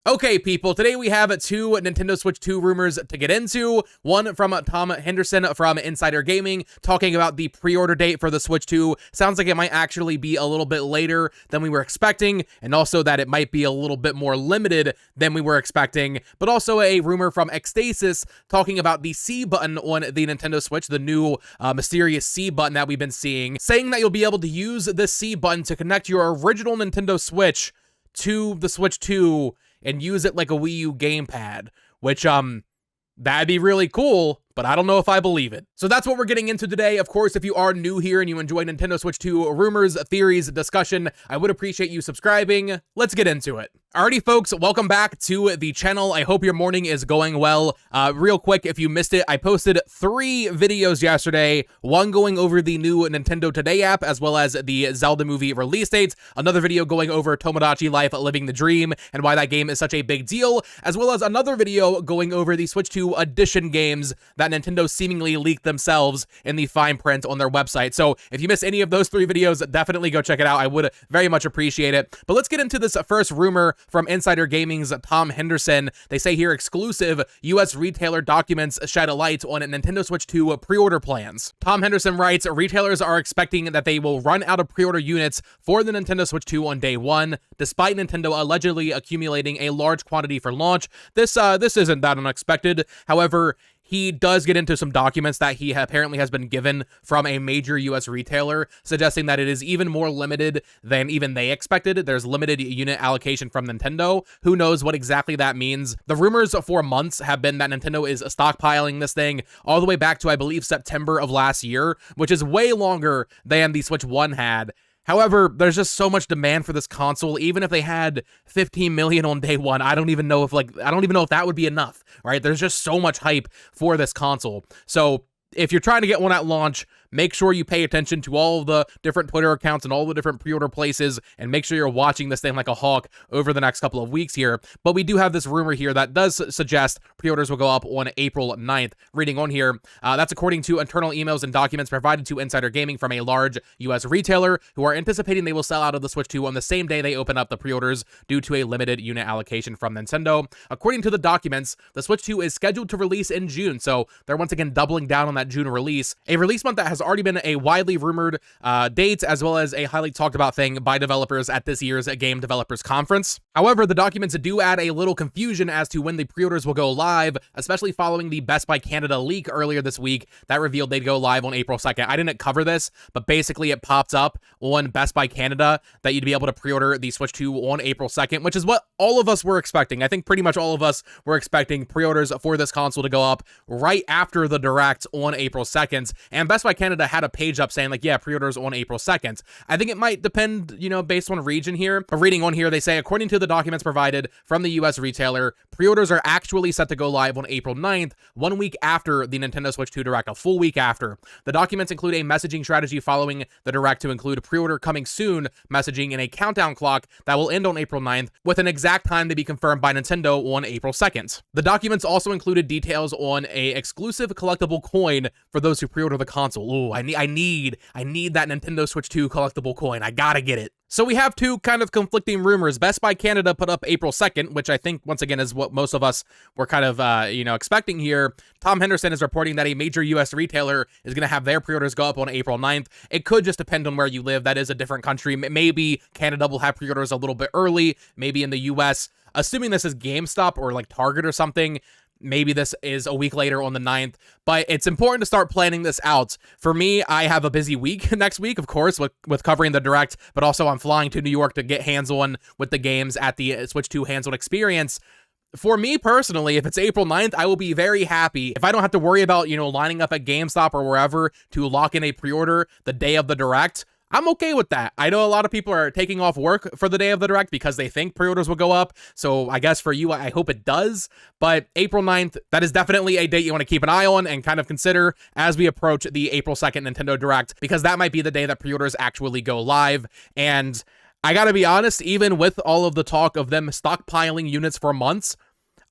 Okay, people, today we have two Nintendo Switch 2 rumors to get into. One from Tom Henderson from Insider Gaming, talking about the pre-order date for the Switch 2. Sounds like it might actually be a little bit later than we were expecting, and also that it might be a little bit more limited than we were expecting. But also a rumor from Ecstasis talking about the C button on the Nintendo Switch, the new mysterious C button that we've been seeing, saying that you'll be able to use this C button to connect your original Nintendo Switch to the Switch 2 and use it like a Wii U gamepad, which, that'd be really cool, but I don't know if I believe it. So that's what we're getting into today. Of course, if you are new here and you enjoy Nintendo Switch 2 rumors, theories, discussion, I would appreciate you subscribing. Let's get into it. Alrighty, folks, welcome back to the channel. I hope your morning is going well. Real quick, if you missed it, I posted 3 videos yesterday, one going over the new Nintendo Today app, as well as the Zelda movie release dates, another video going over Tomodachi Life Living the Dream, and why that game is such a big deal, as well as another video going over the Switch 2 Edition games that Nintendo seemingly leaked themselves in the fine print on their website. So if you missed any of those 3 videos, definitely go check it out. I would very much appreciate it. But let's get into this first rumor from Insider Gaming's Tom Henderson. They say here exclusive US retailer documents shed a light on Nintendo Switch 2 pre-order plans. Tom Henderson writes, retailers are expecting that they will run out of pre-order units for the Nintendo Switch 2 on day 1, despite Nintendo allegedly accumulating a large quantity for launch. This isn't that unexpected. However, he does get into some documents that he apparently has been given from a major US retailer, suggesting that it is even more limited than even they expected. There's limited unit allocation from Nintendo. Who knows what exactly that means? The rumors for months have been that Nintendo is stockpiling this thing all the way back to, I believe, September of last year, which is way longer than the Switch 1 had. However, there's just so much demand for this console. Even if they had 15 million on day 1, I don't even know if that would be enough, right? There's just so much hype for this console. So if you're trying to get one at launch, make sure you pay attention to all of the different Twitter accounts and all the different pre-order places, and make sure you're watching this thing like a hawk over the next couple of weeks here. But we do have this rumor here that does suggest pre-orders will go up on April 9th. Reading on here, that's according to internal emails and documents provided to Insider Gaming from a large US retailer who are anticipating they will sell out of the Switch 2 on the same day they open up the pre-orders due to a limited unit allocation from Nintendo. According to the documents, the Switch 2 is scheduled to release in June, so they're once again doubling down on that June release, a release month that has already been a widely rumored date, as well as a highly talked about thing by developers at this year's Game Developers Conference. However, the documents do add a little confusion as to when the pre-orders will go live, especially following the Best Buy Canada leak earlier this week that revealed they'd go live on April 2nd. I didn't cover this, but basically it popped up on Best Buy Canada that you'd be able to pre-order the Switch 2 on April 2nd, which is what all of us were expecting. I think pretty much all of us were expecting pre-orders for this console to go up right after the Direct on April 2nd, and Best Buy Canada had a page up saying like, yeah, pre-orders on April 2nd. I think it might depend, based on region here. But reading on here, they say, according to the documents provided from the US retailer, pre-orders are actually set to go live on April 9th, 1 week after the Nintendo Switch 2 Direct, a full week after. The documents include a messaging strategy following the Direct to include pre-order coming soon messaging and a countdown clock that will end on April 9th, with an exact time to be confirmed by Nintendo on April 2nd. The documents also included details on a exclusive collectible coin for those who pre-order the console. Ooh, I need that Nintendo Switch 2 collectible coin. I gotta get it. So we have two kind of conflicting rumors. Best Buy Canada put up April 2nd, which I think, once again, is what most of us were kind of, expecting here. Tom Henderson is reporting that a major US retailer is going to have their pre-orders go up on April 9th. It could just depend on where you live. That is a different country. Maybe Canada will have pre-orders a little bit early. Maybe in the US, assuming this is GameStop or like Target or something, maybe this is a week later on the 9th, but it's important to start planning this out. For me, I have a busy week next week, of course, with covering the Direct, but also I'm flying to New York to get hands-on with the games at the Switch 2 hands-on experience. For me personally, if it's April 9th, I will be very happy if I don't have to worry about, lining up at GameStop or wherever to lock in a pre-order the day of the Direct. I'm okay with that. I know a lot of people are taking off work for the day of the Direct because they think pre-orders will go up. So I guess for you, I hope it does. But April 9th, that is definitely a date you want to keep an eye on and kind of consider as we approach the April 2nd Nintendo Direct, because that might be the day that pre-orders actually go live. And I gotta be honest, even with all of the talk of them stockpiling units for months,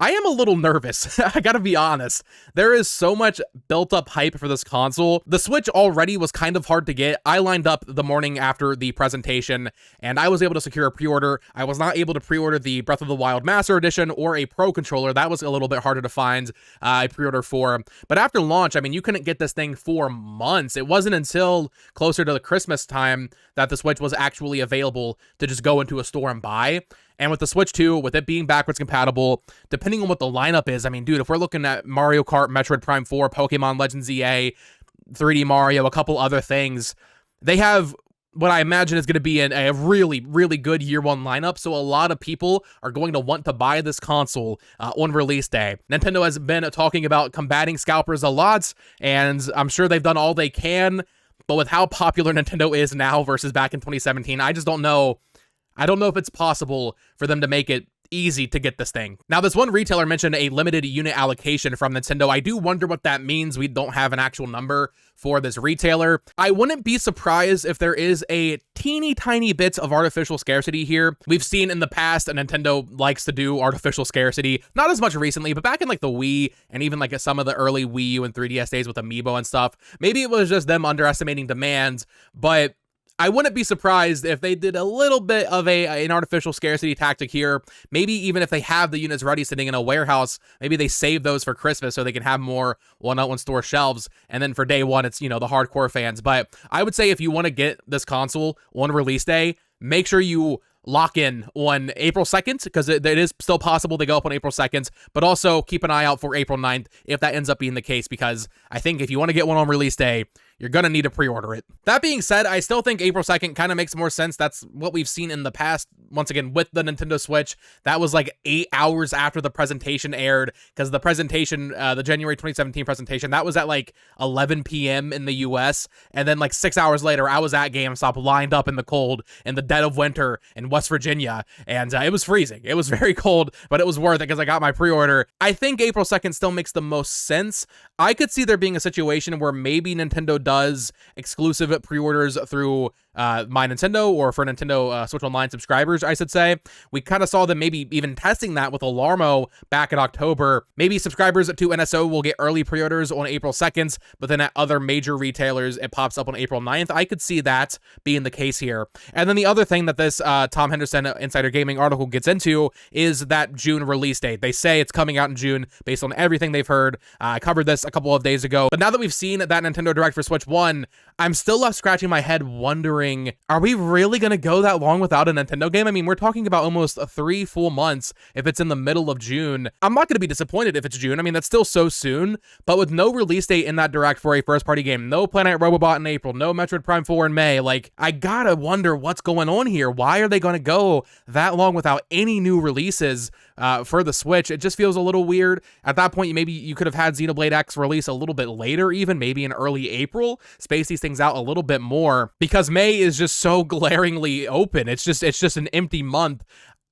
I am a little nervous. I gotta be honest. There is so much built up hype for this console. The Switch already was kind of hard to get. I lined up the morning after the presentation and I was able to secure a pre-order. I was not able to pre-order the Breath of the Wild Master Edition or a Pro controller. That was a little bit harder to find a pre-order for. But after launch, I mean, you couldn't get this thing for months. It wasn't until closer to the Christmas time that the Switch was actually available to just go into a store and buy. And with the Switch 2, with it being backwards compatible, depending on what the lineup is, I mean, dude, if we're looking at Mario Kart, Metroid Prime 4, Pokemon Legends EA, 3D Mario, a couple other things, they have what I imagine is going to be a really, really good year one lineup. So a lot of people are going to want to buy this console on release day. Nintendo has been talking about combating scalpers a lot, and I'm sure they've done all they can. But with how popular Nintendo is now versus back in 2017, I just don't know. I don't know if it's possible for them to make it easy to get this thing. Now, this one retailer mentioned a limited unit allocation from Nintendo. I do wonder what that means. We don't have an actual number for this retailer. I wouldn't be surprised if there is a teeny tiny bit of artificial scarcity here. We've seen in the past that Nintendo likes to do artificial scarcity, not as much recently, but back in like the Wii and even like some of the early Wii U and 3DS days with Amiibo and stuff. Maybe it was just them underestimating demand, but I wouldn't be surprised if they did a little bit of an artificial scarcity tactic here. Maybe even if they have the units ready sitting in a warehouse, maybe they save those for Christmas so they can have more one-on-one store shelves. And then for day one, it's, you know, the hardcore fans. But I would say if you want to get this console on release day, make sure you lock in on April 2nd, because it is still possible they go up on April 2nd, but also keep an eye out for April 9th if that ends up being the case, because I think if you want to get one on release day, you're going to need to pre-order it. That being said, I still think April 2nd kind of makes more sense. That's what we've seen in the past. Once again, with the Nintendo Switch, that was like 8 hours after the presentation aired, because the presentation, the January 2017 presentation, that was at like 11 p.m. in the US. And then like 6 hours later, I was at GameStop lined up in the cold in the dead of winter in West Virginia. And it was freezing. It was very cold, but it was worth it because I got my pre-order. I think April 2nd still makes the most sense. I could see there being a situation where maybe Nintendo does exclusive pre-orders through My Nintendo, or for Nintendo Switch Online subscribers, I should say. We kind of saw them maybe even testing that with Alarmo back in October. Maybe subscribers to NSO will get early pre-orders on April 2nd, but then at other major retailers, it pops up on April 9th. I could see that being the case here. And then the other thing that this Tom Henderson Insider Gaming article gets into is that June release date. They say it's coming out in June based on everything they've heard. I covered this a couple of days ago, but now that we've seen that Nintendo Direct for Switch 1, I'm still left scratching my head wondering, are we really going to go that long without a Nintendo game? I mean, we're talking about almost 3 full months if it's in the middle of June. I'm not going to be disappointed if it's June. I mean, that's still so soon, but with no release date in that Direct for a first-party game, no Planet Robobot in April, no Metroid Prime 4 in May, like, I gotta wonder what's going on here. Why are they going to go that long without any new releases for the Switch? It just feels a little weird. At that point, maybe you could have had Xenoblade X release a little bit later, even maybe in early April, space these things out a little bit more, because May is just so glaringly open. It's just an empty month.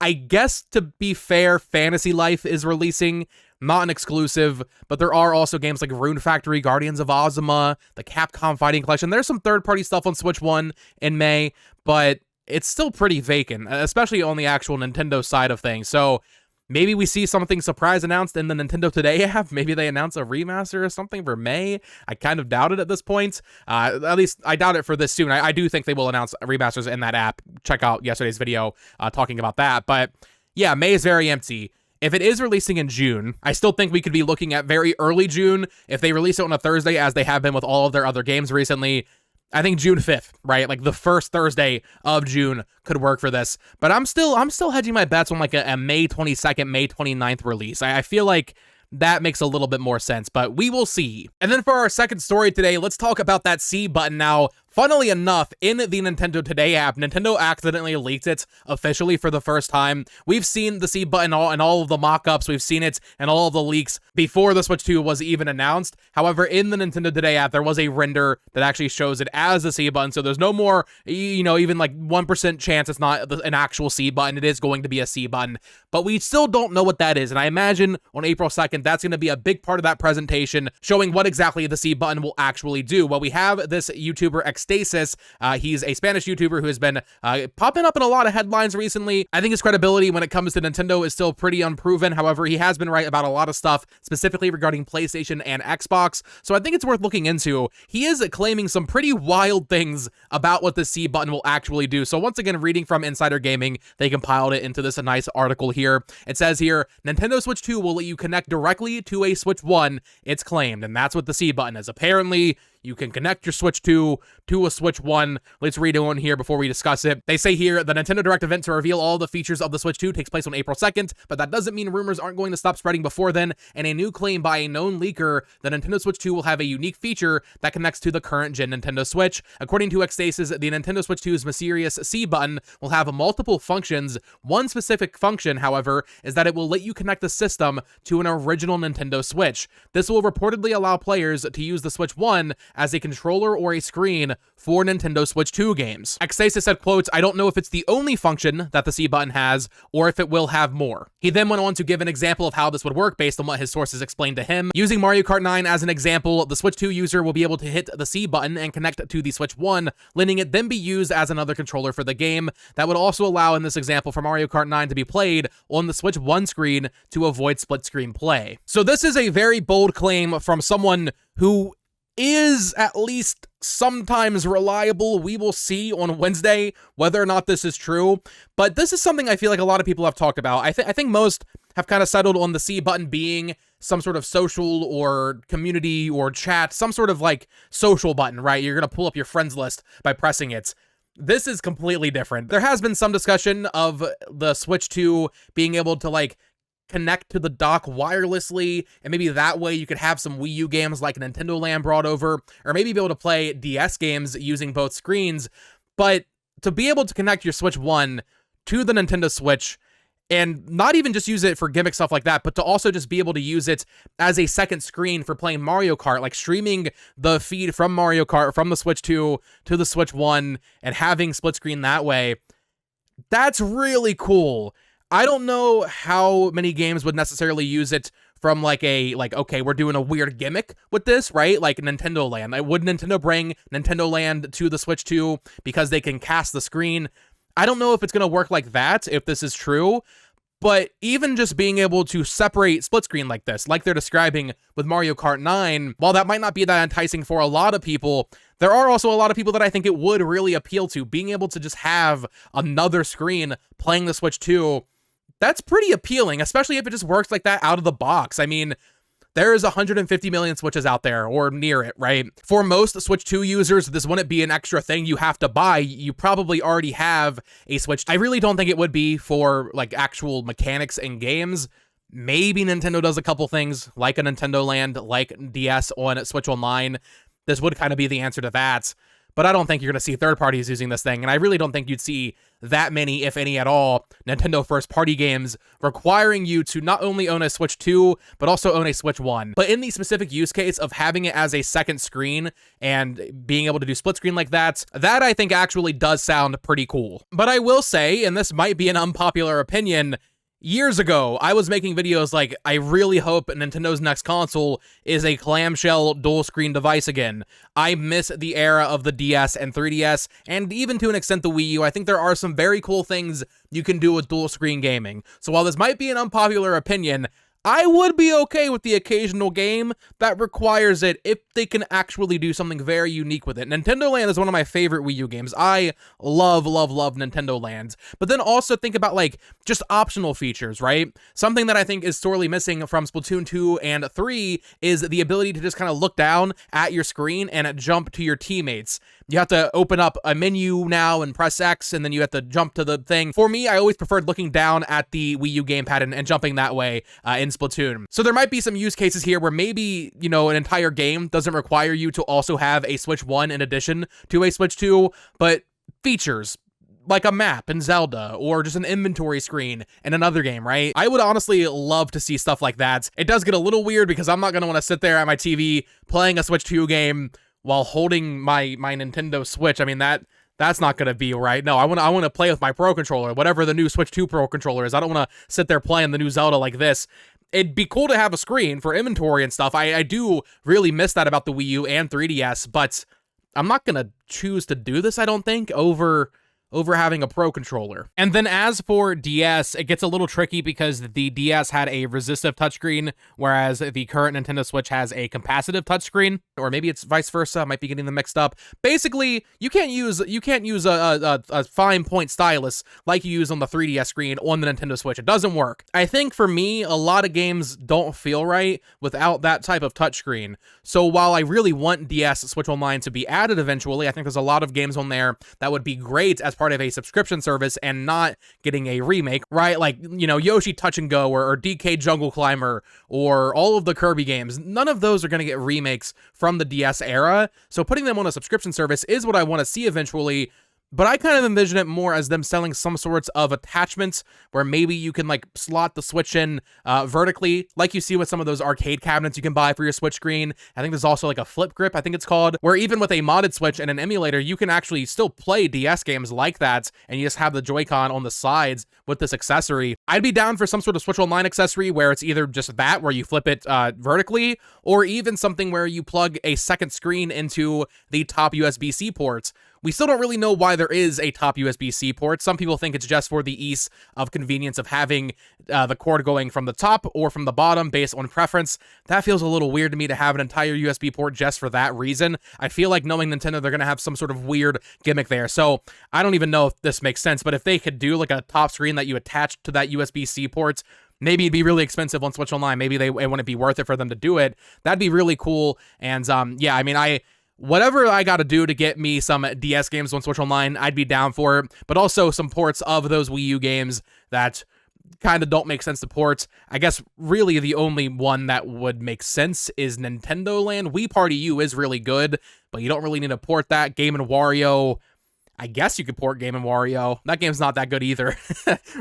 I guess, to be fair, Fantasy Life is releasing, not an exclusive, but there are also games like Rune Factory, Guardians of Ozma, the Capcom Fighting Collection. There's some third-party stuff on Switch 1 in May, but it's still pretty vacant, especially on the actual Nintendo side of things. So maybe we see something surprise announced in the Nintendo Today app. Maybe they announce a remaster or something for May. I kind of doubt it at this point. At least I doubt it for this soon. I do think they will announce remasters in that app. Check out yesterday's video talking about that. But yeah, May is very empty. If it is releasing in June, I still think we could be looking at very early June. If they release it on a Thursday, as they have been with all of their other games recently, I think June 5th, right? Like the first Thursday of June could work for this. But I'm still hedging my bets on like a May 22nd, May 29th release. I feel like that makes a little bit more sense, but we will see. And then for our second story today, let's talk about that C button now. Funnily enough, in the Nintendo Today app, Nintendo accidentally leaked it officially for the first time. We've seen the C button in all of the mock-ups. We've seen it in all of the leaks before the Switch 2 was even announced. However, in the Nintendo Today app, there was a render that actually shows it as the C button. So there's no more, even like 1% chance it's not an actual C button. It is going to be a C button, but we still don't know what that is. And I imagine on April 2nd, that's going to be a big part of that presentation, showing what exactly the C button will actually do. Well, we have this YouTuber Xstasis. He's a Spanish YouTuber who has been popping up in a lot of headlines recently. I think his credibility when it comes to Nintendo is still pretty unproven. However, he has been right about a lot of stuff, specifically regarding PlayStation and Xbox, so I think it's worth looking into. He is claiming some pretty wild things about what the C button will actually do. So once again, reading from Insider Gaming, they compiled it into this nice article here. It says here, Nintendo Switch 2 will let you connect directly to a Switch 1, it's claimed, and that's what the C button is. Apparently, you can connect your Switch 2 to a Switch 1. Let's read it on here before we discuss it. They say here, the Nintendo Direct event to reveal all the features of the Switch 2 takes place on April 2nd, but that doesn't mean rumors aren't going to stop spreading before then. And a new claim by a known leaker, the Nintendo Switch 2 will have a unique feature that connects to the current gen Nintendo Switch. According to Xstasis, the Nintendo Switch 2's mysterious C button will have multiple functions. One specific function, however, is that it will let you connect the system to an original Nintendo Switch. This will reportedly allow players to use the Switch 1 as a controller or a screen for Nintendo Switch 2 games. Xstasis said, quote, I don't know if it's the only function that the C button has, or if it will have more. He then went on to give an example of how this would work based on what his sources explained to him. Using Mario Kart 9 as an example, the Switch 2 user will be able to hit the C button and connect to the Switch 1, letting it then be used as another controller for the game. That would also allow, in this example, for Mario Kart 9 to be played on the Switch 1 screen to avoid split screen play. So this is a very bold claim from someone who is at least sometimes reliable. We will see on Wednesday whether or not this is true, but this is something I feel like a lot of people have talked about. I think most have kind of settled on the C button being some sort of social or community or chat, some sort of like social button, right? You're going to pull up your friends list by pressing it. This is completely different. There has been some discussion of the Switch 2 being able to like connect to the dock wirelessly, and maybe that way you could have some Wii U games like Nintendo Land brought over, or maybe be able to play DS games using both screens. But to be able to connect your Switch 1 to the Nintendo Switch, and not even just use it for gimmick stuff like that, but to also just be able to use it as a second screen for playing Mario Kart, like streaming the feed from Mario Kart from the Switch 2 to the Switch 1 and having split screen that way, that's really cool. I don't know how many games would necessarily use it from okay, we're doing a weird gimmick with this, right? Like Nintendo Land. Would Nintendo bring Nintendo Land to the Switch 2 because they can cast the screen? I don't know if it's going to work like that, if this is true, but even just being able to separate split screen like this, like they're describing with Mario Kart 9, while that might not be that enticing for a lot of people, there are also a lot of people that I think it would really appeal to. Being able to just have another screen playing the Switch 2, that's pretty appealing, especially if it just works like that out of the box. I mean, there's 150 million Switches out there, or near it, right? For most Switch 2 users, this wouldn't be an extra thing you have to buy. You probably already have a Switch. I really don't think it would be for, like, actual mechanics in games. Maybe Nintendo does a couple things, like a Nintendo Land, like DS on Switch Online. This would kind of be the answer to that. But I don't think you're going to see third parties using this thing, and I really don't think you'd see that many, if any at all, Nintendo first-party games requiring you to not only own a Switch 2, but also own a Switch 1. But in the specific use case of having it as a second screen and being able to do split screen like that I think actually does sound pretty cool. But I will say, and this might be an unpopular opinion, years ago, I was making videos like, I really hope Nintendo's next console is a clamshell dual-screen device again. I miss the era of the DS and 3DS, and even to an extent the Wii U. I think there are some very cool things you can do with dual-screen gaming. So while this might be an unpopular opinion, I would be okay with the occasional game that requires it if they can actually do something very unique with it. Nintendo Land is one of my favorite Wii U games. I love Nintendo Land. But then also think about, like, just optional features, right? Something that I think is sorely missing from Splatoon 2 and 3 is the ability to just kind of look down at your screen and jump to your teammates. You have to open up a menu now and press X, and then you have to jump to the thing. For me, I always preferred looking down at the Wii U gamepad and jumping that way in Splatoon. So there might be some use cases here where maybe, you know, an entire game doesn't require you to also have a Switch 1 in addition to a Switch 2, but features like a map in Zelda, or just an inventory screen in another game, right? I would honestly love to see stuff like that. It does get a little weird because I'm not going to want to sit there at my TV playing a Switch 2 game while holding my Nintendo Switch. I mean, that's not going to be right. No, I want to play with my Pro Controller, whatever the new Switch 2 Pro Controller is. I don't want to sit there playing the new Zelda like this. It'd be cool to have a screen for inventory and stuff. I do really miss that about the Wii U and 3DS, but I'm not gonna choose to do this, I don't think, over having a Pro controller. And then as for DS, it gets a little tricky because the DS had a resistive touchscreen, whereas the current Nintendo Switch has a capacitive touchscreen, or maybe it's vice versa. I might be getting them mixed up. Basically, you can't use a fine point stylus like you use on the 3DS screen on the Nintendo Switch. It doesn't work. I think for me, a lot of games don't feel right without that type of touchscreen. So while I really want DS Switch Online to be added eventually, I think there's a lot of games on there that would be great as part of a subscription service and not getting a remake, right? Like, you know, Yoshi Touch and Go or DK Jungle Climber or all of the Kirby games. None of those are going to get remakes from the DS era. So putting them on a subscription service is what I want to see eventually. But I kind of envision it more as them selling some sorts of attachments where maybe you can like slot the Switch in vertically, like you see with some of those arcade cabinets you can buy for your Switch screen. I think there's also like a flip grip, I think it's called, where even with a modded Switch and an emulator, you can actually still play DS games like that, and you just have the Joy-Con on the sides with this accessory. I'd be down for some sort of Switch Online accessory where it's either just that, where you flip it vertically, or even something where you plug a second screen into the top USB-C ports. We still don't really know why there is a top USB-C port. Some people think it's just for the ease of convenience of having the cord going from the top or from the bottom based on preference. That feels a little weird to me to have an entire USB port just for that reason. I feel like knowing Nintendo, they're going to have some sort of weird gimmick there. So I don't even know if this makes sense, but if they could do like a top screen that you attach to that USB-C port, maybe it'd be really expensive on Switch Online. Maybe it wouldn't be worth it for them to do it. That'd be really cool. And yeah, I mean, whatever I got to do to get me some DS games on Switch Online, I'd be down for it. But also some ports of those Wii U games that kind of don't make sense to port. I guess really the only one that would make sense is Nintendo Land. Wii Party U is really good, but you don't really need to port that. Game & Wario, I guess you could port Game & Wario. That game's not that good either.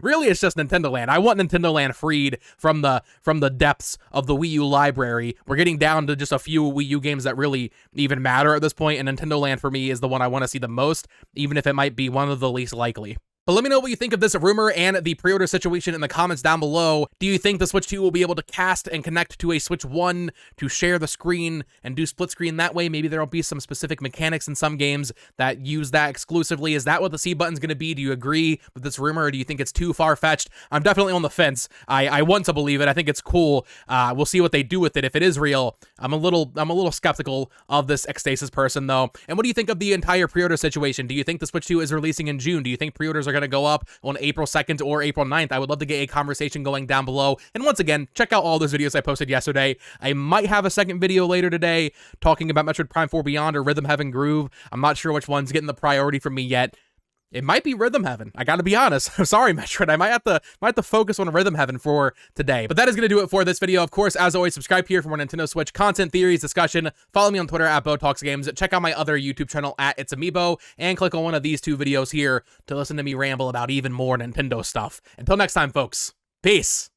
Really, it's just Nintendo Land. I want Nintendo Land freed from the depths of the Wii U library. We're getting down to just a few Wii U games that really even matter at this point, and Nintendo Land for me is the one I want to see the most, even if it might be one of the least likely. But let me know what you think of this rumor and the pre-order situation in the comments down below. Do you think the Switch 2 will be able to cast and connect to a Switch 1 to share the screen and do split screen that way? Maybe there will be some specific mechanics in some games that use that exclusively. Is that what the C button's going to be? Do you agree with this rumor, or do you think it's too far-fetched? I'm definitely on the fence. I want to believe it. I think it's cool. We'll see what they do with it. If it is real, I'm a little skeptical of this Xstasis person, though. And what do you think of the entire pre-order situation? Do you think the Switch 2 is releasing in June? Do you think pre-orders are going to go up on April 2nd or April 9th? I would love to get a conversation going down below. And once again, check out all those videos I posted yesterday. I might have a second video later today talking about Metroid Prime 4 Beyond or Rhythm Heaven Groove. I'm not sure which one's getting the priority from me yet. It might be Rhythm Heaven. I gotta be honest. I'm sorry, Metroid. I might have to focus on Rhythm Heaven for today. But that is gonna do it for this video. Of course, as always, subscribe here for more Nintendo Switch content, theories, discussion. Follow me on Twitter at BoTalksGames. Check out my other YouTube channel at It's Amiibo, and click on one of these two videos here to listen to me ramble about even more Nintendo stuff. Until next time, folks. Peace.